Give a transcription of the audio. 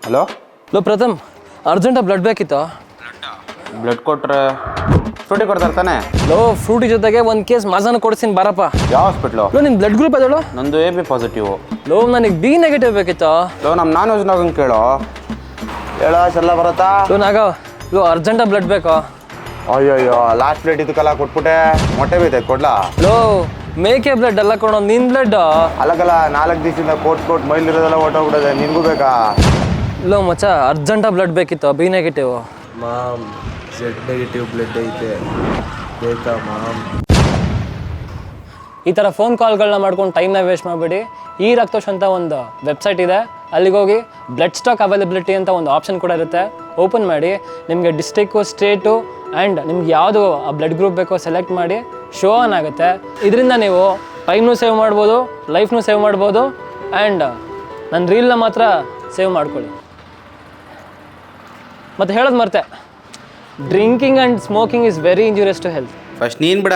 Hello ಪ್ರಥಮ್, ಅರ್ಜೆಂಟಾಗಿ blood ಬೇಕಿತ್ತು. Blood ಕೊಟ್ರೆ ಫ್ರೂಟಿ ಕೊಡ್ತಾರೆ ತಾನೆ? ಫ್ರೂಟಿ ಜೊತೆಗೆ ಒಂದು ಕೇಸ್ ಮಾಜಾನ ಕೊಡ್ತೀನಿ ಬಾರಪ್ಪ. ಯಾವ ಹಾಸ್ಪಿಟ್ಲು? ನಿನ್ನ ಬ್ಲಡ್ ಗ್ರೂಪ್ ಅದಳು? ನಂದು AB ಪಾಸಿಟಿವ್. ನನಗೆ B ನೆಗೆಟಿವ್ ಬೇಕಿತ್ತು. ನಮ್ಮ ನಾನ್ ವೆಜ್ ನಾಗಂಗೆ ಕೇಳೋ ಎಲ್ಲ ಬರುತ್ತಾ? ಅರ್ಜೆಂಟಾಗಿ ಬ್ಲಡ್ ಬೇಕು. ಅಯ್ಯಯ್ಯೋ, ಲಾಸ್ಟ್ ಪ್ಲೇಟ್ ಇದಕ್ಕೆಲ್ಲ ಕೊಟ್ಬಿಟ್ಟೆ, ಮೊಟ್ಟೆ ಬೇಯ್ತೈತೆ ಕೊಡ್ಲಾ? ಮೇಕೆ ಬ್ಲಡ್ ಎಲ್ಲ ಕೊಡೋ, ನಿನ್ ಬ್ಲಡ್ ಅಲ್ಲಗಲ್ಲ, 4 ದಿವಸದಿಂದ ಕೋಟ್ ಮೈಲಿರೋದೆಲ್ಲ ಹೊಟ್ಟೋಗ್ಬಿಡೋದೆ, ನಿನ್ಗೂ ಬೇಕಾ? ಮಚ್ಚ, ಅರ್ಜೆಂಟಾಗಿ ಬ್ಲಡ್ ಬೇಕಿತ್ತು, B negative. Ma'am, Z negative blood ಐತೆ, ಬೇಕಾ ಮಾಮ್? ಈ ಥರ ಫೋನ್ ಕಾಲ್ಗಳನ್ನ ಮಾಡ್ಕೊಂಡು ಟೈಮ್ನ ವೇಸ್ಟ್ ಮಾಡಬೇಡಿ. ಈ ರಕ್ತೋಷ್ ಅಂತ ಒಂದು ವೆಬ್ಸೈಟ್ ಇದೆ, ಅಲ್ಲಿಗೆ ಹೋಗಿ ಬ್ಲಡ್ ಸ್ಟಾಕ್ ಅವೈಲಬಿಲಿಟಿ ಅಂತ ಒಂದು ಆಪ್ಷನ್ ಕೂಡ ಇರುತ್ತೆ. ಓಪನ್ ಮಾಡಿ, ನಿಮಗೆ ಡಿಸ್ಟ್ರಿಕ್ಕು, ಸ್ಟೇಟು ಆ್ಯಂಡ್ ನಿಮ್ಗೆ ಯಾವುದು ಆ ಬ್ಲಡ್ ಗ್ರೂಪ್ ಬೇಕೋ ಸೆಲೆಕ್ಟ್ ಮಾಡಿ ಶೋ ಆನ್ ಆಗುತ್ತೆ. ಇದರಿಂದ ನೀವು ಟೈಮ್ನೂ ಸೇವ್ ಮಾಡ್ಬೋದು, ಲೈಫ್ನೂ ಸೇವ್ ಮಾಡ್ಬೋದು ಆ್ಯಂಡ್ ನನ್ನ ರೀಲ್ನ ಮಾತ್ರ ಸೇವ್ ಮಾಡ್ಕೊಳ್ಳಿ. ಮತ್ತು ಹೇಳೋದು ಮರ್ತೆ, drinking and smoking is very injurious to health. First ನೀನು ಬಿಡ.